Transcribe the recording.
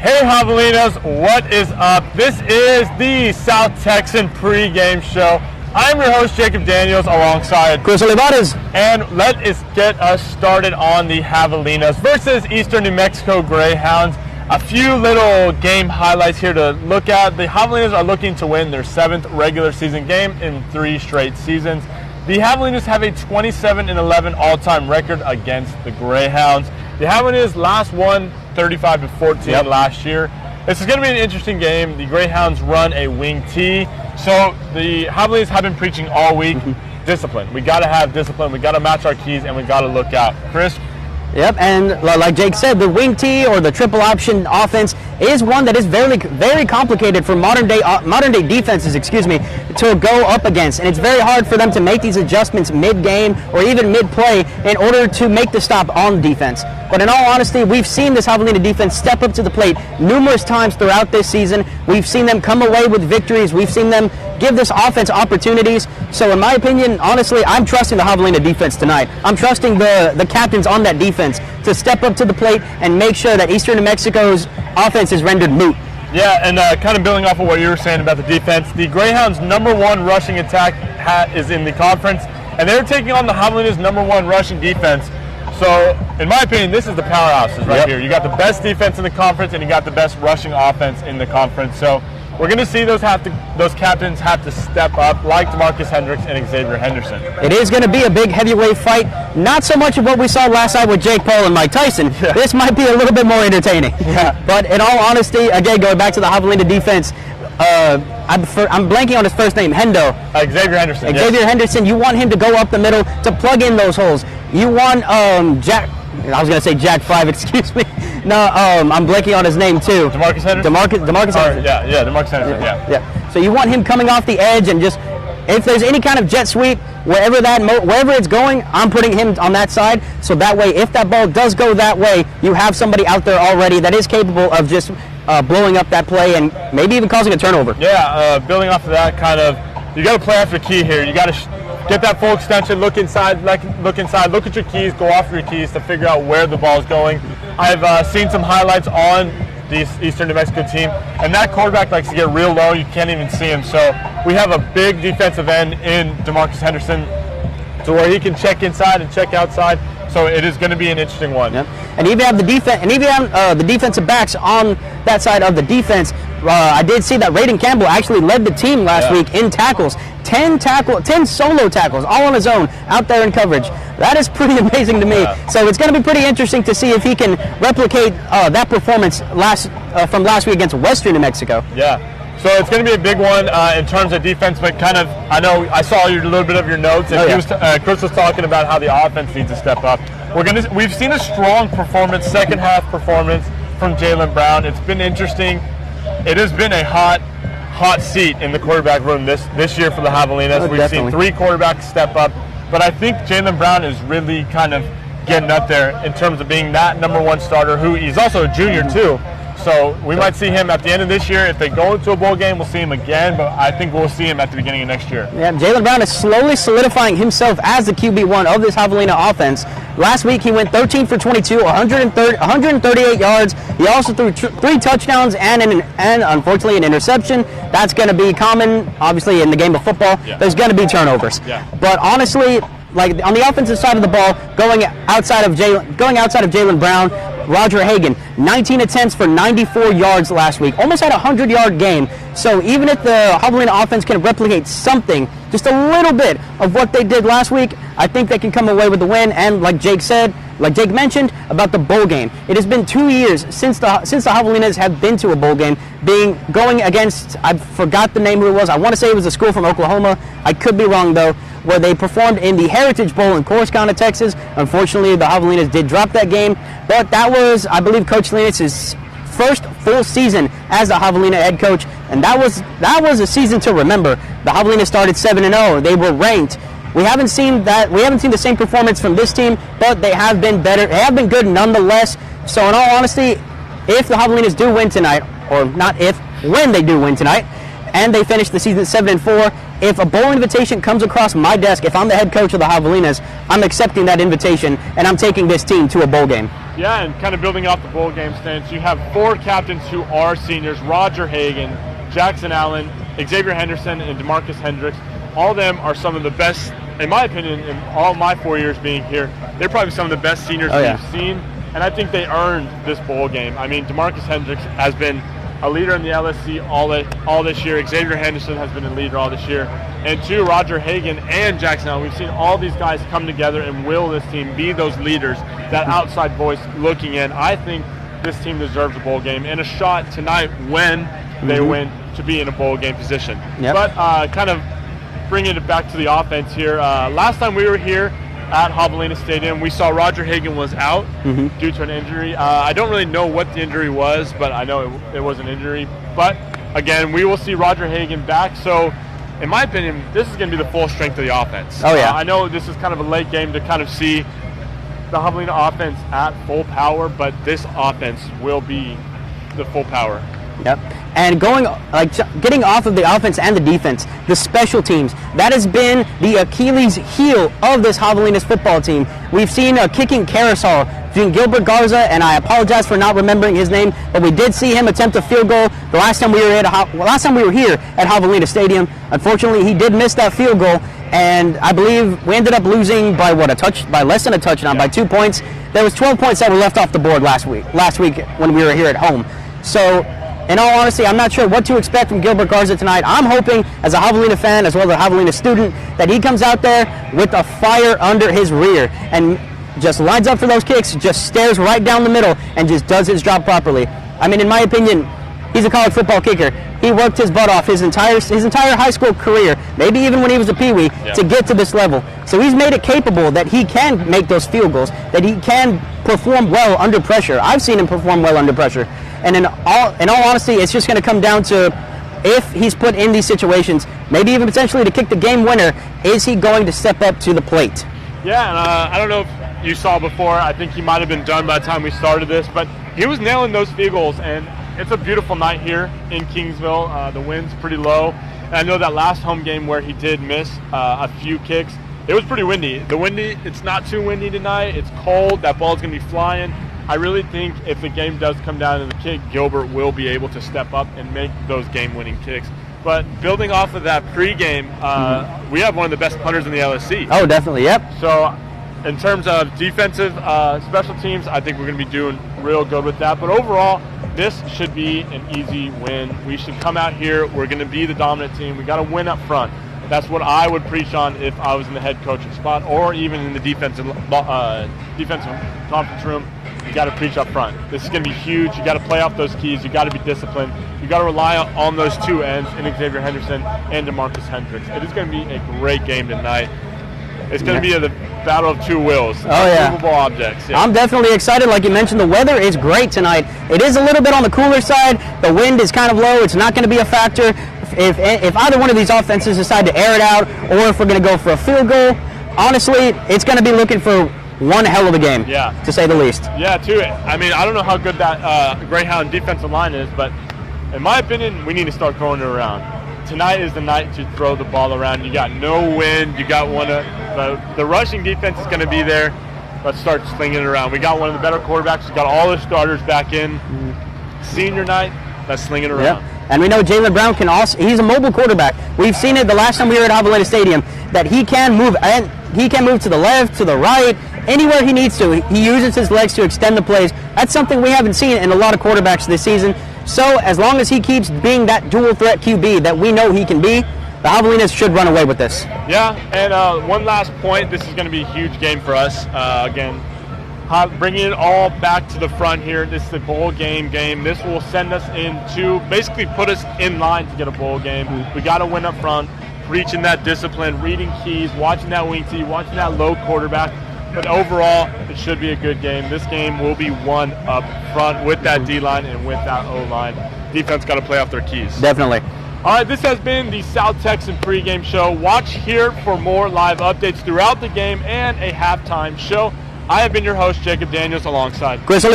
Hey Javelinas, what is up? This is the South Texan pregame show. I'm your host, Jacob Daniels, alongside Chris Olivares. And let us get us started on the Javelinas versus Eastern New Mexico Greyhounds. A few little game highlights here to look at. The Javelinas are looking to win their 7th regular season game in 3 straight seasons. The Javelinas have a 27-11 all-time record against the Greyhounds. The Javelinas last won 35-14 last year. This is going to be an interesting game. The Greyhounds run a wing T. So the Javelinas have been preaching all week, discipline. We got to have discipline. We got to match our keys, and we got to look out. Chris? Yep, and like Jake said, the wing T or the triple option offense is one that is very, very complicated for modern day defenses, to go up against, and it's very hard for them to make these adjustments mid-game or even mid-play in order to make the stop on defense. But in all honesty, we've seen this Javelina defense step up to the plate numerous times throughout this season. We've seen them come away with victories. We've seen them give this offense opportunities. So in my opinion, honestly, I'm trusting the Javelina defense tonight. I'm trusting the captains on that defense to step up to the plate and make sure that Eastern New Mexico's offense is rendered moot. Yeah, and kind of building off of what you were saying about the defense, the Greyhounds' #1 rushing attack is in the conference, and they're taking on the Javelinas' #1 rushing defense. So, in my opinion, this is the powerhouses right here. You got the best defense in the conference, and you got the best rushing offense in the conference. So, we're going to see those captains have to step up, like DeMarcus Hendricks and Xavier Henderson. It is going to be a big heavyweight fight. Not so much of what we saw last night with Jake Paul and Mike Tyson. Yeah. This might be a little bit more entertaining. Yeah. But in all honesty, again, going back to the Javelina defense, I'm blanking on his first name, Xavier Henderson. Xavier Henderson, you want him to go up the middle to plug in those holes. You want Jack 5, excuse me. No, I'm blanking on his name too. DeMarcus Henderson? DeMarcus Henderson. DeMarcus Henderson, yeah. So you want him coming off the edge and just, if there's any kind of jet sweep, wherever it's going, I'm putting him on that side. So that way, if that ball does go that way, you have somebody out there already that is capable of just blowing up that play and maybe even causing a turnover. Yeah, building off of that you got to play after key here. You got to get that full extension, look inside, look at your keys, go off your keys to figure out where the ball is going. I've seen some highlights on the Eastern New Mexico team, and that quarterback likes to get real low. You can't even see him. So we have a big defensive end in DeMarcus Henderson to where he can check inside and check outside. So it is going to be an interesting one. Yep. And even have the defensive backs on that side of the defense. I did see that Raiden Campbell actually led the team last week in tackles. 10 solo tackles, all on his own, out there in coverage. That is pretty amazing to me. Yeah. So it's going to be pretty interesting to see if he can replicate that performance from last week against Western New Mexico. Yeah. So it's going to be a big one in terms of defense, but I know I saw a little bit of your notes, and Chris was talking about how the offense needs to step up. We've seen a strong performance, second half performance from Jalen Brown. It's been interesting. It has been a hot seat in the quarterback room this year for the Javelinas. We've seen 3 quarterbacks step up, but I think Jalen Brown is really kind of getting up there in terms of being that #1 starter, who he's also a junior too. So we might see him at the end of this year. If they go into a bowl game, we'll see him again, but I think we'll see him at the beginning of next year. Yeah, Jalen Brown is slowly solidifying himself as the QB1 of this Javelina offense. Last week, he went 13 for 22, 138 yards. He also threw 3 touchdowns and unfortunately an interception. That's going to be common, obviously, in the game of football. Yeah. There's going to be turnovers. Yeah. But honestly, like on the offensive side of the ball, going outside of Jalen Brown, Roger Hagan, 19 attempts for 94 yards last week, almost had a 100-yard game. So even if the Javelina offense can replicate something, just a little bit of what they did last week, I think they can come away with the win. And like Jake mentioned about the bowl game, it has been 2 years since the Javelinas have been to a bowl game, going against, I forgot the name who it was. I want to say it was a school from Oklahoma. I could be wrong though, where they performed in the Heritage Bowl in Corsicana, Texas. Unfortunately, the Javelinas did drop that game, but that was, I believe, Coach Linus' first full season as the Javelina head coach, and that was a season to remember. The Javelinas started 7-0. They were ranked. We haven't seen the same performance from this team, but they have been better. They have been good nonetheless. So in all honesty, if the Javelinas do win tonight, or not if, when they do win tonight, and they finish the season 7-4, if a bowl invitation comes across my desk, if I'm the head coach of the Javelinas, I'm accepting that invitation, and I'm taking this team to a bowl game. Yeah, and kind of building off the bowl game stance, you have 4 captains who are seniors: Roger Hagan, Jackson Allen, Xavier Henderson, and DeMarcus Hendricks. All of them are some of the best, in my opinion, in all my 4 years being here. They're probably some of the best seniors we've seen, and I think they earned this bowl game. I mean, DeMarcus Hendricks has been a leader in the LSC all this year. Xavier Henderson has been a leader all this year. And 2, Roger Hagan and Jackson Allen. We've seen all these guys come together and will this team be those leaders, that outside voice looking in. I think this team deserves a bowl game and a shot tonight when they win to be in a bowl game position. But kind of bringing it back to the offense here. Last time we were here at Javelinas Stadium, we saw Roger Hagan was out due to an injury. I don't really know what the injury was, but I know it was an injury. But again, we will see Roger Hagan back. So in my opinion, this is going to be the full strength of the offense. I know this is kind of a late game to kind of see the Javelina offense at full power, but this offense will be the full power. And getting off of the offense and the defense, the special teams, that has been the Achilles heel of this Javelinas football team. We've seen a kicking carousel between Gilbert Garza, and I apologize for not remembering his name, but we did see him attempt a field goal the last time we were here at Javelina Stadium. Unfortunately, he did miss that field goal, and I believe we ended up losing by by less than a touchdown, by 2 points. There was 12 points that were left off the board last week when we were here at home. So, in all honesty, I'm not sure what to expect from Gilbert Garza tonight. I'm hoping, as a Javelina fan, as well as a Javelina student, that he comes out there with a fire under his rear and just lines up for those kicks, just stares right down the middle, and just does his job properly. I mean, in my opinion, he's a college football kicker. He worked his butt off his entire high school career, maybe even when he was a peewee, to get to this level. So he's made it capable that he can make those field goals, that he can perform well under pressure. I've seen him perform well under pressure. And in all honesty, it's just going to come down to, if he's put in these situations, maybe even potentially to kick the game winner, is he going to step up to the plate? Yeah, and I don't know if you saw before, I think he might have been done by the time we started this, but he was nailing those field goals, and it's a beautiful night here in Kingsville. The wind's pretty low, and I know that last home game where he did miss a few kicks, it was pretty windy. It's not too windy tonight, it's cold, that ball's going to be flying. I really think if the game does come down to the kick, Gilbert will be able to step up and make those game-winning kicks. But building off of that pregame, we have one of the best punters in the LSC. Oh, definitely, yep. So in terms of defensive special teams, I think we're going to be doing real good with that. But overall, this should be an easy win. We should come out here. We're going to be the dominant team. We got to win up front. That's what I would preach on if I was in the head coaching spot, or even in the defensive conference room. You got to preach up front. This is going to be huge. You got to play off those keys. You got to be disciplined. You got to rely on those 2 ends in Xavier Henderson and DeMarcus Hendricks. It is going to be a great game tonight. It's going to be the battle of 2 wills. Movable objects. Yeah. I'm definitely excited. Like you mentioned, the weather is great tonight. It is a little bit on the cooler side. The wind is kind of low. It's not going to be a factor. If either one of these offenses decide to air it out, or if we're going to go for a field goal, honestly, it's going to be looking for one hell of a game, to say the least. Yeah, too. I mean, I don't know how good that Greyhound defensive line is, but in my opinion, we need to start throwing it around. Tonight is the night to throw the ball around. You got no wind. You got the rushing defense is going to be there. Let's start slinging it around. We got one of the better quarterbacks. We got all the starters back in. Senior night, let's sling it around. Yep. And we know Jalen Brown he's a mobile quarterback. We've seen it the last time we were at Javelinas Stadium, that he can move, and he can move to the left, to the right, anywhere he needs to. He uses his legs to extend the plays. That's something we haven't seen in a lot of quarterbacks this season. So as long as he keeps being that dual threat QB that we know he can be, the Javelinas should run away with this. Yeah, and one last point. This is going to be a huge game for us. Again, bringing it all back to the front here. This is a bowl game. This will send us basically put us in line to get a bowl game. We got to win up front, reaching that discipline, reading keys, watching that wing tee, watching that low quarterback. But overall, it should be a good game. This game will be won up front with that D-line and with that O-line. Defense got to play off their keys. Definitely. All right, this has been the South Texan pregame show. Watch here for more live updates throughout the game and a halftime show. I have been your host, Jacob Daniels, alongside Grizzly.